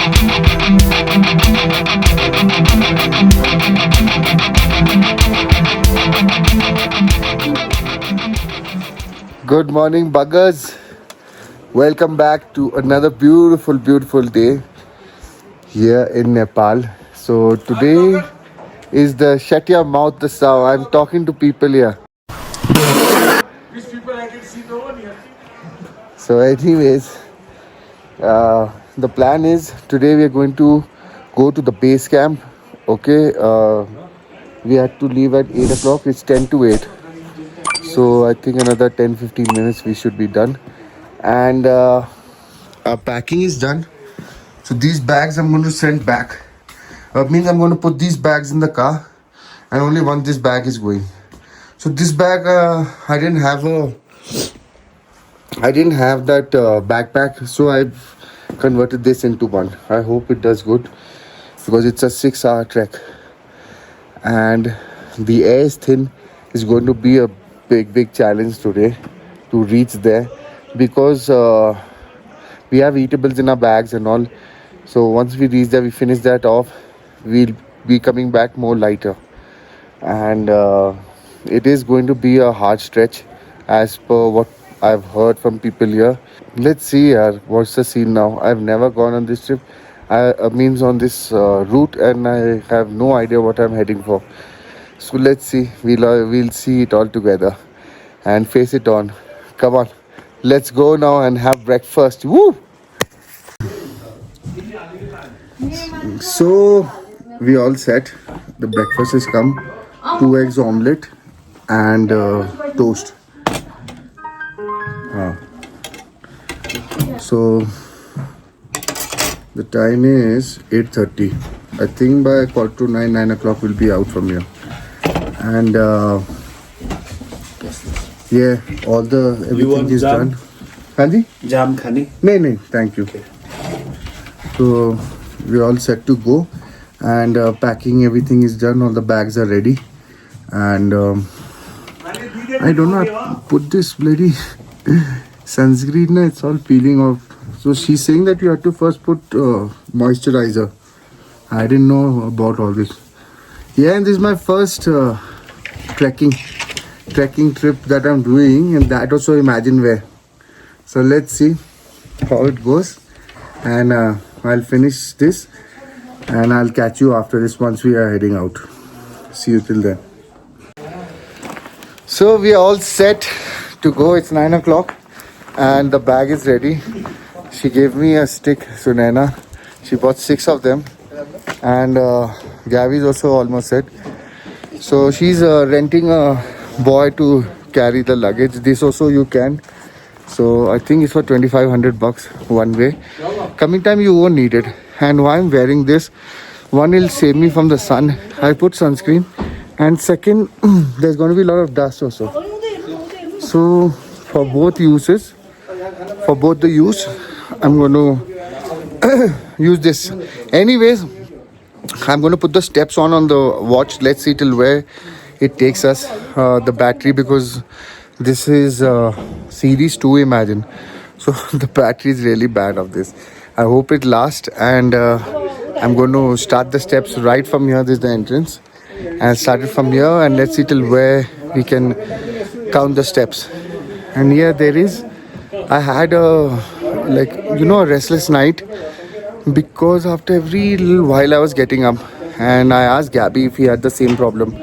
Good morning, buggers. Welcome back to another beautiful, beautiful day here in Nepal. So today is the shut your mouth the sow. I'm talking to people here. Which people I can see no one here. So, anyways, the plan is today we are going to go to the base camp. Okay, we had to leave at 8 o'clock. It's 10 to 8. So I think another 10-15 minutes we should be done. And our packing is done. So these bags I'm going to send back. Means I'm going to put these bags in the car, and only one this bag is going. So this bag I didn't have that backpack, so I've converted this into one. I hope it does good because it's a 6-hour trek, and the air is thin. It's going to be a big challenge today to reach there because we have eatables in our bags and all. So once we reach there, we finish that off, we'll be coming back more lighter. And it is going to be a hard stretch as per what I've heard from people here. Let's see what's the scene now. I've never gone on this trip. Means on this route, and I have no idea what I'm heading for. So let's see. We'll see it all together and face it on. Come on, let's go now and have breakfast. Woo! So we all set. The breakfast has come. 2 eggs omelette and toast. So the time is 8:30. I think by 8:45, 9 o'clock we'll be out from here. And yeah, everything is jam? done. Hanji? Jam khani? No, thank you. Okay. So we're all set to go, and packing everything is done. All the bags are ready, and I don't know. I put this bloody sunscreen. It's all peeling off. So she's saying that you have to first put moisturizer. I didn't know about all this. Yeah, and this is my first trekking trip that I'm doing, and that also imagine where. So let's see how it goes, and I'll finish this and I'll catch you after this once we are heading out. See you till then. So we are all set to go. It's 9 o'clock and the bag is ready. She gave me a stick, Sunaina. She bought 6 of them, and Gabby is also almost set. So she's renting a boy to carry the luggage. This also you can. So I think it's for 2,500 bucks one way. Coming time you won't need it. And why I'm wearing this, one, will save me from the sun. I put sunscreen, and second, there's going to be a lot of dust also. So for both the use, I'm going to use this. Anyways, I'm going to put the steps on the watch. Let's see till where it takes us, the battery, because this is series 2, imagine. So the battery is really bad of this. I hope it lasts, and I'm going to start the steps right from here. This is the entrance, and I started from here, and let's see till where we can count the steps. And here I had a restless night, because after every little while I was getting up, and I asked Gabby if he had the same problem.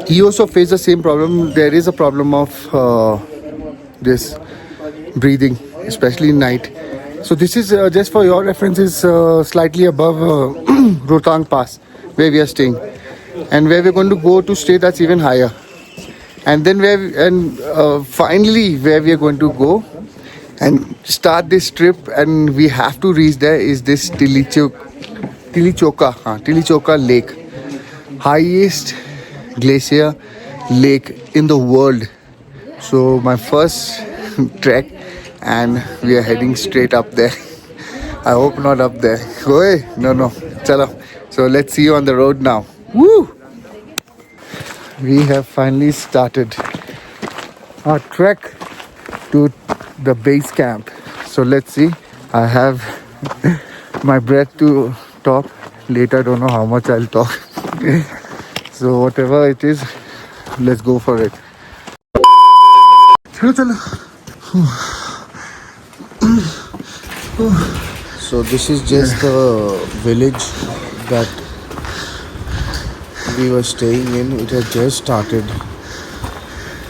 He also faced the same problem. There is a problem of this breathing, especially in night. So this is just for your reference, is slightly above Rohtang Pass, where we are staying, and where we're going to go to stay, that's even higher. And then finally where we are going to go and start this trip, and we have to reach there, is this Tilichoka Lake, highest glacier lake in the world. So my first trek, and we are heading straight up there. I hope not up there. Go away. No. Chalo. So let's see you on the road now. Woo! We have finally started our trek to the base camp. So let's see. I have my breath to talk. Later, I don't know how much I'll talk. So whatever it is, let's go for it. Chalo, chalo. So this is just the village that we were staying in. It had just started,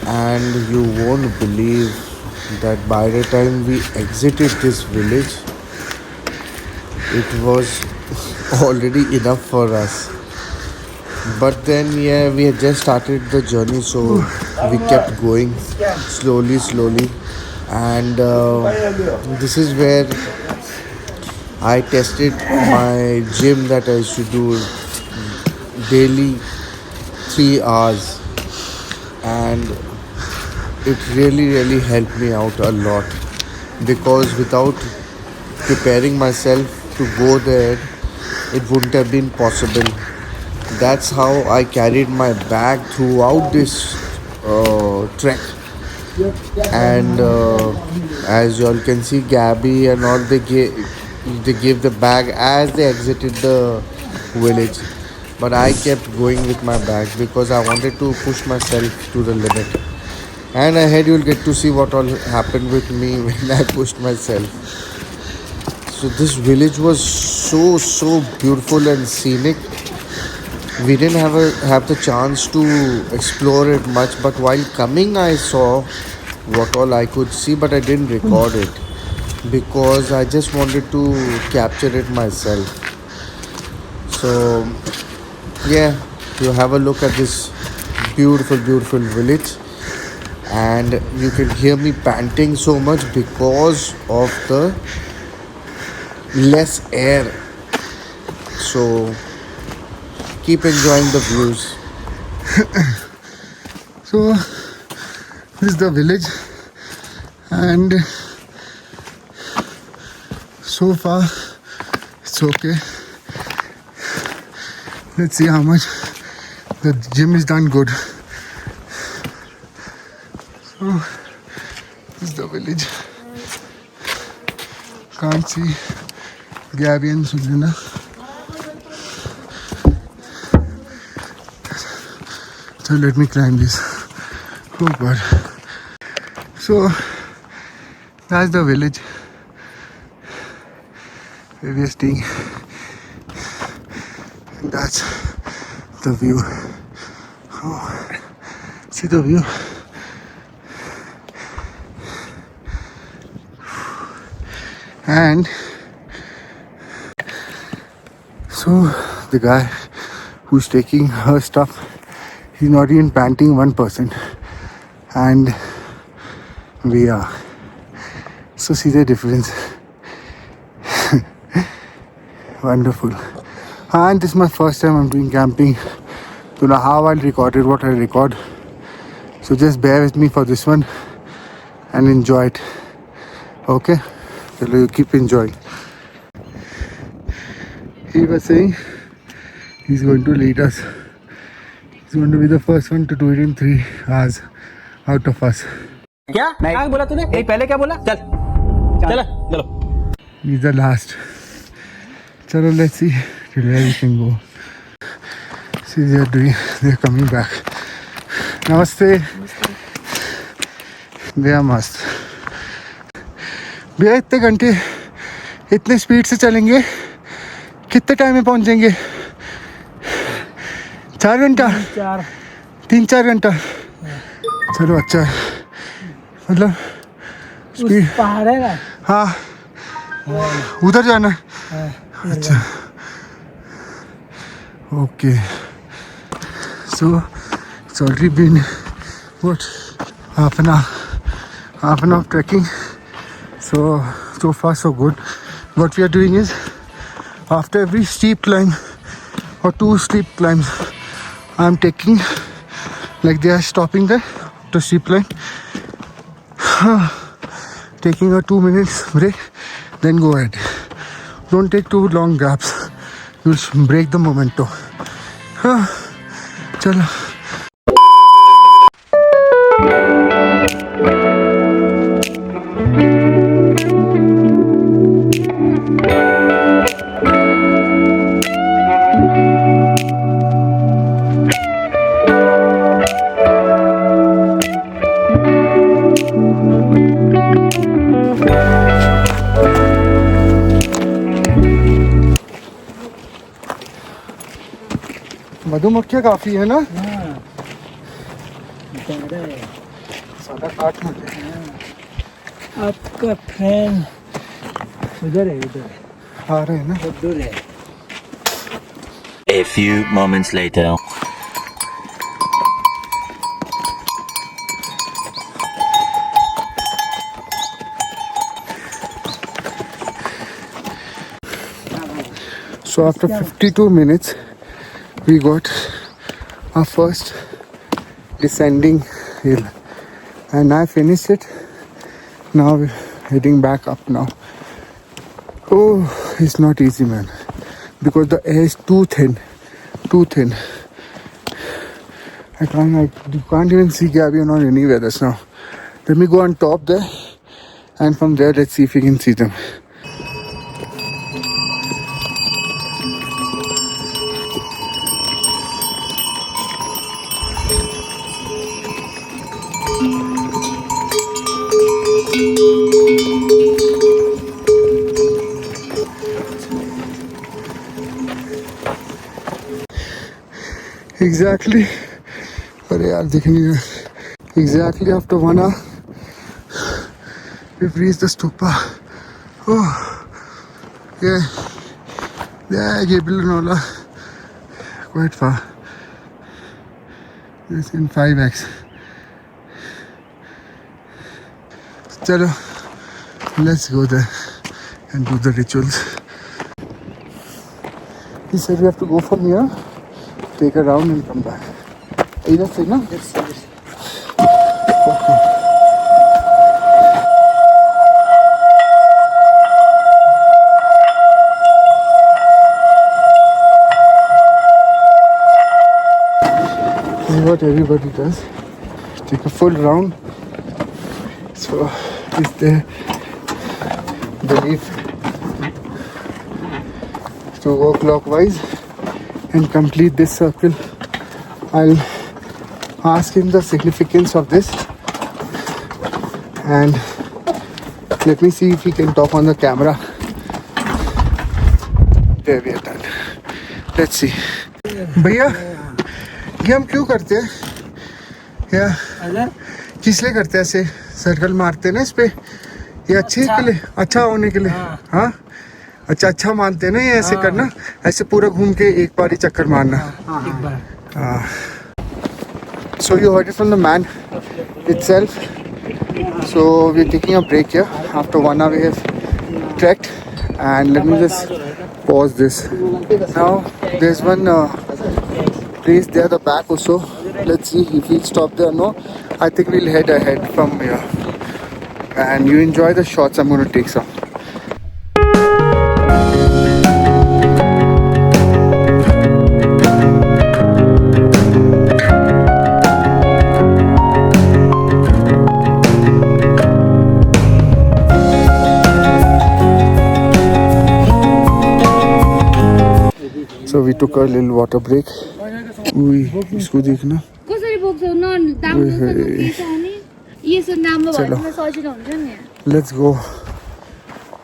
and you won't believe that by the time we exited this village, it was already enough for us. But then, yeah, we had just started the journey, so we kept going slowly, and this is where I tested my gym that I used to do daily 3 hours, and it really helped me out a lot, because without preparing myself to go there, it wouldn't have been possible. That's how I carried my bag throughout this trek. And as you all can see, Gabby and all, they gave the bag as they exited the village, but I kept going with my bag because I wanted to push myself to the limit. And ahead you'll get to see what all happened with me when I pushed myself. So this village was so beautiful and scenic. We didn't have the chance to explore it much, but while coming I saw what all I could see, but I didn't record it because I just wanted to capture it myself. So yeah, you have a look at this beautiful village, and you can hear me panting so much because of the less air. So keep enjoying the views. So this is the village, and so far it's okay. Let's see how much the gym is done good. So this is the village. Can't see Gabby and Sujana. So let me climb this. Oh God. So that's the village where we are staying. And that's the view. Oh, see the view. And so the guy who's taking her stuff, he's not even panting 1%, and we are. So see the difference. Wonderful. And this is my first time I'm doing camping. Don't know how I'll record it, what I'll record. So just bear with me for this one and enjoy it. Okay? So you keep enjoying. He was saying he's going to lead us. He's going to be the first one to do it in 3 hours out of us. क्या क्या बोला तूने नहीं पहले क्या बोला चल चल चलो He's the last. Chalo, let's see till where we can go. See, they're coming back. Namaste. भैया मस्त. भैया इतने घंटे इतने स्पीड से चलेंगे, कितने टाइम में पहुंचेंगे? 4 घंटा 3-4 घंटा. चलो अच्छा है, मतलब स्पीड पहाड़ है ना. हाँ उधर जाना है. अच्छा okay. So it's already been what, half an hour of trekking. So far so good. What we are doing is, after every steep climb or 2 steep climbs, I'm taking, like they are stopping there to steep climb, taking a 2 minutes break, then go ahead. Don't take too long gaps, you'll break the momentum. Chalo. मधुमक्खियाँ काफी है ना। हाँ ज़्यादा है। 8:30 बजे। आपका fan उधर है, उधर आ रहे हैं ना। बहुत दूर है। A few moments later. So after 52 minutes, we got our first descending hill, and I finished it. Now we're heading back up now. Oh, it's not easy, man, because the air is too thin, too thin. You can't even see Gabby or any weathers now. Let me go on top there, and from there, let's see if we can see them. Exactly. अरे यार दिख नहीं रहा. Exactly after 1 hour, we've reached the stupa. Oh, yeah. Yeah, Gabriel quite far. It's in 5x. Chalo, let's go there and do the rituals. He said we have to go from here, take a round and come back. Either thing, no? Yes, yes. Okay. This is what everybody does. Take a full round. So is the belief to go clockwise and complete this circle. I'll ask him the significance of this, and let me see if he can talk on the camera. There we are done. Let's see. भैया ये हम क्यों करते हैं या अगर किस लिए करते हैं? ऐसे सर्कल मारते हैं ना इस पे, ये अच्छे के लिए, अच्छा होने के लिए. हाँ अच्छा मानते हैं ना ये ऐसे करना, ऐसे पूरा घूम के एक बार ही चक्कर मारना. एक बार. So you heard it from the man itself. So we're taking a break here. After 1 hour we have trekked, and let me just pause this. Now there's one place there, the back also. Let's see if we'll stop there or no. I think we'll head ahead from here. And you enjoy the shots. I'm going to take some. So we took a little water break. इसको देखना. कसरी बोक्छौ न दाम के छ नि यसो नाममा भयो भने सजिलो हुन्छ नि. Let's go.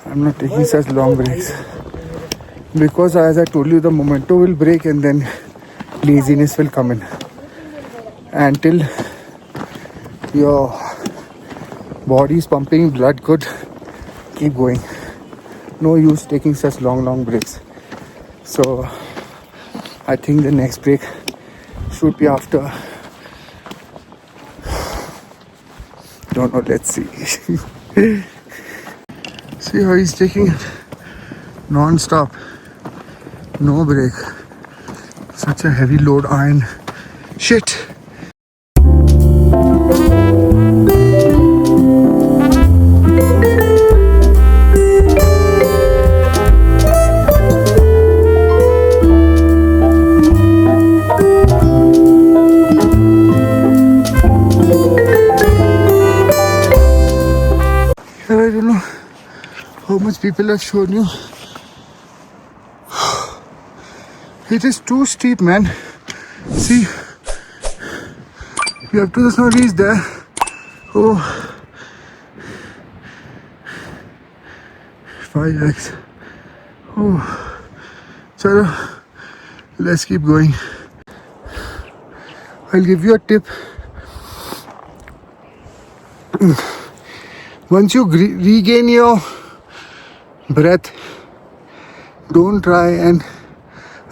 I'm not taking such long breaks because, as I told you, the momentum will break and then laziness will come in. Until your body is pumping blood good, keep going. No use taking such long breaks. So I think the next break should be after. Don't know, let's see. See how he's taking it non-stop, no break. Such a heavy load iron. Shit. I don't know how much people have shown you. It is too steep, man. See, you have to just not reach there. Oh, 5x. Oh, chalo, let's keep going. I'll give you a tip. Once you regain your breath, don't try and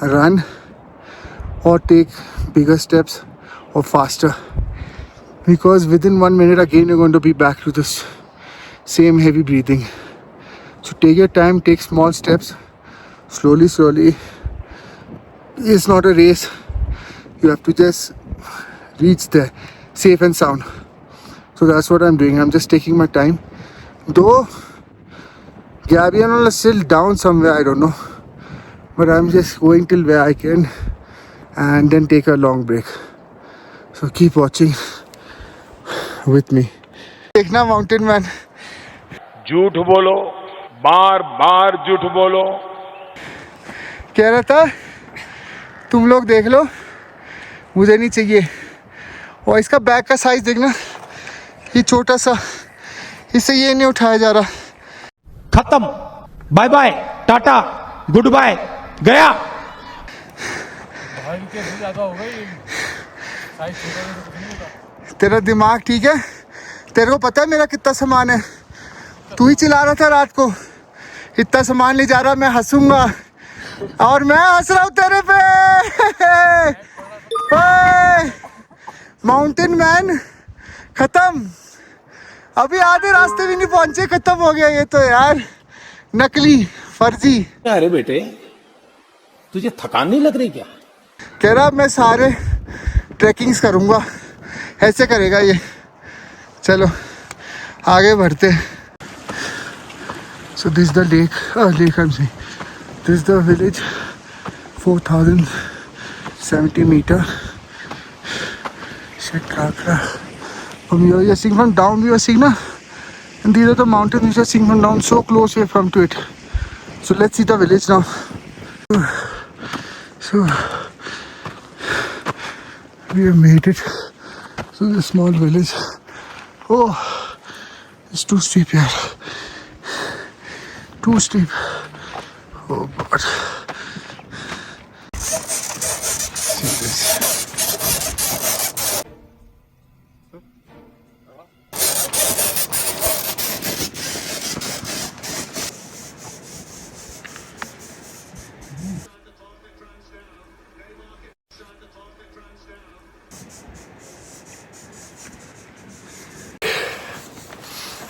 run or take bigger steps or faster, because within 1 minute again you're going to be back to this same heavy breathing. So take your time, take small steps, slowly. It's not a race. You have to just reach there safe and sound. So that's what I'm doing. I'm just taking my time. Though Gabriel is still down somewhere, I don't know, but I'm just going till where I can and then take a long break. So keep watching with me. देखना mountain man. झूठ बोलो, बार बार झूठ बोलो. कह रहा था तुम लोग देख लो, मुझे नहीं चाहिए. और इसका बैग का साइज देखना, ये छोटा सा, इससे ये नहीं उठाया जा रहा. खत्म. Bye bye, tata, goodbye, गया. तेरा दिमाग ठीक है? तेरे को पता है मेरा कितना सामान है? तू ही चिल्ला रहा था रात को, इतना सामान ले जा रहा, मैं हंसूंगा, और मैं हंस रहा हूँ तेरे पे. माउंटेन मैन खत्म. अभी आधे रास्ते भी नहीं पहुंचे, खत्म हो गया ये तो यार. नकली, फर्जी. अरे बेटे, तुझे थकान नहीं लग रही क्या? कह रहा मैं सारे ट्रैकिंग्स करूँगा. ऐसे करेगा ये. चलो आगे बढ़ते. So this is the lake, lake I'm saying. This is the village, 4070 meter. Shekakra. From here you're seeing from down, we were seeing na? And these are the mountains which are seeing from down, so close we are from to it. So let's see the village now. So we have made it. So this small village. Oh, it's too steep here. Too steep. Oh God. See this.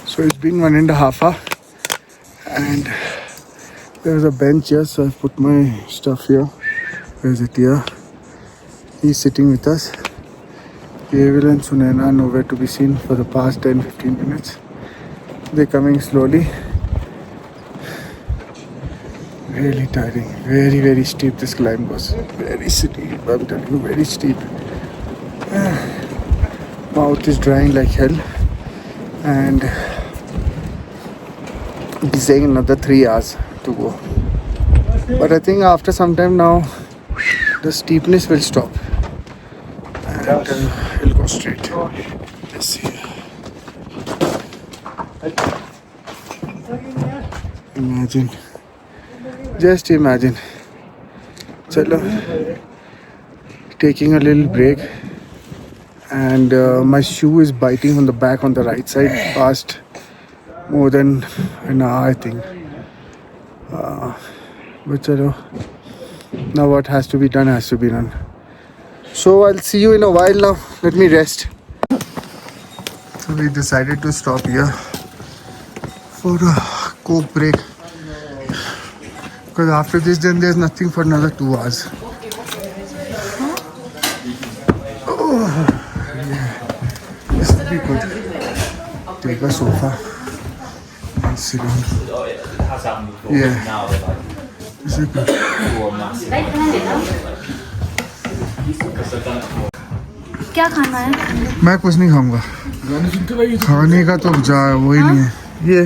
So it's been 1.5 hours and there's a bench here, so I've put my stuff here. Where's it here? He's sitting with us. Gabriel and Sunena are nowhere to be seen for the past 10-15 minutes. They're coming slowly. Really tiring. Very steep this climb was. Very steep. I'm telling you, very steep. Mouth is drying like hell. And he's saying another 3 hours to go. But I think after some time now, the steepness will stop. And it'll go straight. Let's see. Imagine. Just imagine. Chalo. Taking a little break. And my shoe is biting on the back on the right side past more than an hour, I think. But chalo, now what has to be done has to be done. So I'll see you in a while now. Let me rest. So we decided to stop here for a coke break, because after this then there's nothing for another 2 hours. This would be good. Take a sofa and sit down. Yeah. This is good. क्या खाना है? मैं कुछ नहीं खाऊंगा. खाने का तो जा वही नहीं है. ये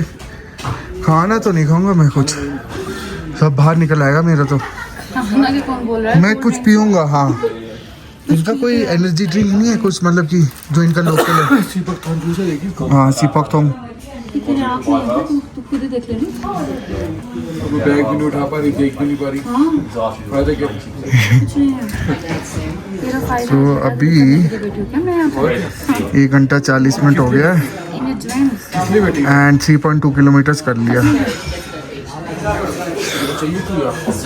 खाना तो नहीं खाऊंगा मैं कुछ. सब बाहर निकल आएगा मेरा तो. खाना के कौन बोल रहा है? मैं कुछ पीऊंगा. हाँ, इनका कोई एनर्जी ड्रिंक नहीं है कुछ, मतलब कि जो इनका लोकल है. हाँ, सीपक थोंग. तेरी आँख में है, तू खुद ही देख लेना। वो बैग भी नहीं उठा पा रही, देख भी नहीं पा रही। फायदा क्या? कुछ नहीं है। तेरा फायदा तो अभी मैं यहाँ पर 1 घंटा 40 मिनट हो गया इन एडवांस। एंड 3.2 किलोमीटर्स कर लिया।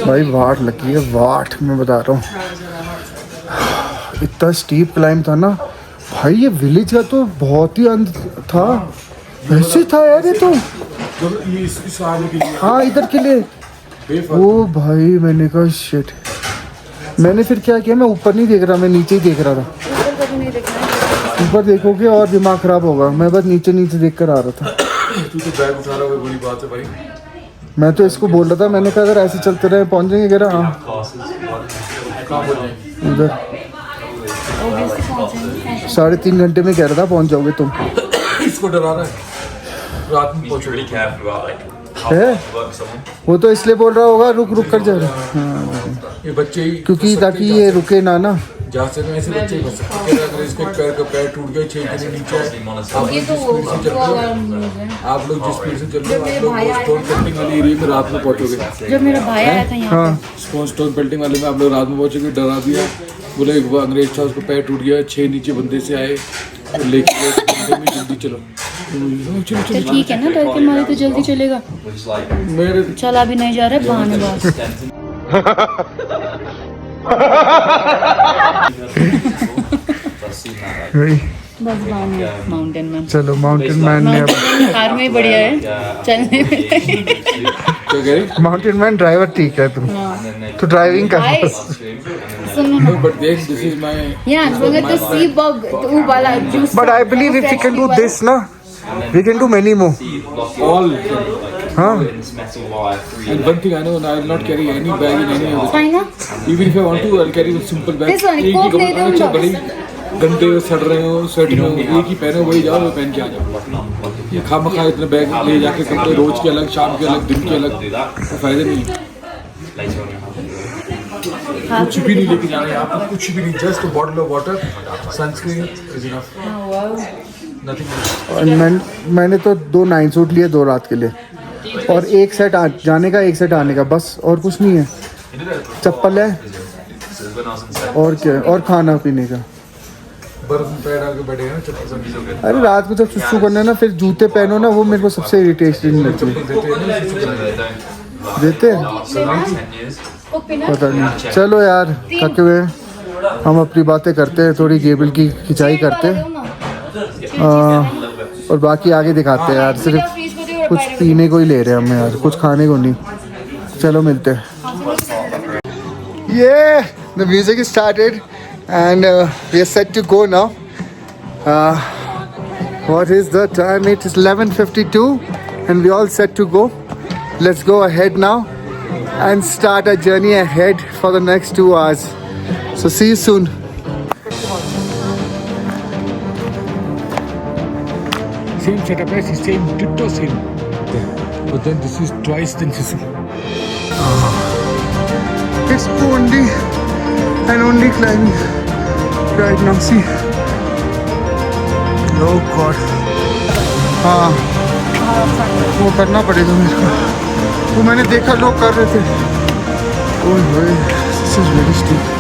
भाई वाट लगी है, वाट मैं बता रहा हूँ। इतना स्टीप क्लाइंब था ना भाई, ये विलेज का तो बहुत ही अंत था, वैसे था यार ये तो। ये इस आगे के लिए हाँ इधर के लिए। ओ भाई मैंने कहा शिट। मैंने फिर क्या किया, मैं ऊपर नहीं देख रहा, मैं नीचे ही देख रहा था। ऊपर कभी नहीं देखना है। ऊपर देखोगे और दिमाग खराब होगा, मैं बस नीचे नीचे देख कर आ रहा था। तू तो बैग उठा रहा है, बड़ी बात है भाई। मैं तो इसको बोल रहा था, मैंने कहा अगर ऐसे चलते रहे पहुंच जाएंगे। कह रहा हाँ उधर 3.5 घंटे में कह रहा था पहुंच जाओगे तुम। इसको डरा रहा है, रात में पहुंचोगे। है वो तो इसलिए बोल रहा होगा रुक रुक कर जा रहा। ये बच्चे ही क्योंकि ताकि ये रुके ना ना। जहाँ से ऐसे बच्चे ही फंस सकते हैं। अगर इसके पैर का पैर टूट गया, 6 दिन नीचे है, आप ये लोग तो जिस स्पीड से चल रहे हो, आप लोग जिस स्पीड से चल रहे हो, आप लोग स्टोन पेल्टिंग वाली एरिया में रात में पहुंचोगे। जब मेरा भाई आया था यहाँ हाँ स्टोन पेल्टिंग वाले में आप लोग रात में पहुंचोगे। डरा दिया, बोले एक बार अंग्रेज था, उसको पैर टूट गया, 6 नीचे बंदे से आए लेके गए, जल्दी चलो। चलो तो ठीक है ना, डर के मारे तो जल्दी चलेगा। मेरे चला भी नहीं जा रहा है बहानेबाज। वही बस बहाने। माउंटेन मैन, चलो माउंटेन मैन ने अब कार में बढ़िया है चलने में। क्या कह रहे? माउंटेन मैन ड्राइवर ठीक है तुम तो ड्राइविंग कर। सुनो No, but this is my यहाँ बोले तो सी बग वो वाला juice. But I believe if we can do this ना we can do many more. all. हाँ And one thing I know, I will not carry any bag in any other. Fine ना Even if I want to, I'll carry a simple bag. This one, एक ही Coke दे कपड़ा, दूँ अच्छा तो। बड़ी गंदे हो, सड़ रहे हो, स्वेट में हो, एक ही पहनो, वही जाओ, वो पहन के आ जाओ। ये खामखा इतने बैग ले जाके कपड़े रोज के अलग, शाम के अलग, दिन के अलग, तो फायदे नहीं है। कुछ भी नहीं लेके जाना है यहाँ पर, कुछ भी नहीं, just a bottle of water, sunscreen is enough. Nothing else. और मैंने तो 2 नाइट सूट लिए 2 रात के लिए और 1 सेट जाने का 1 सेट आने का, बस और कुछ नहीं है। चप्पल है और क्या, और खाना पीने का। बर्फ में पैर डाल के बैठे हैं ना, चप्पल सब अरे रात में जब सुसु करना है ना, फिर जूते पहनो ना, वो मेरे को सबसे इरिटेशन लगती है। देते हैं? पता नहीं। चलो यार थके हुए हैं, हम अपनी बातें करते हैं, थोड़ी गेबल की खिंचाई करते हैं और बाकी आगे दिखाते हैं यार। सिर्फ कुछ पीने को ही ले रहे हैं हम यार, कुछ खाने को नहीं। चलो मिलते हैं। ये the music is started and we are set to go now. What is the time? It is 11:52 and we all set to go. Let's go ahead now and start our journey ahead for the next 2 hours. So see you soon. Same setup as same ditto same. But then this is twice than Sisu. It's only and only climbing right now. See. Oh God. हाँ वो करना पड़ेगा मेरे को, वो मैंने देखा लोग कर रहे थे। Oh this is very steep.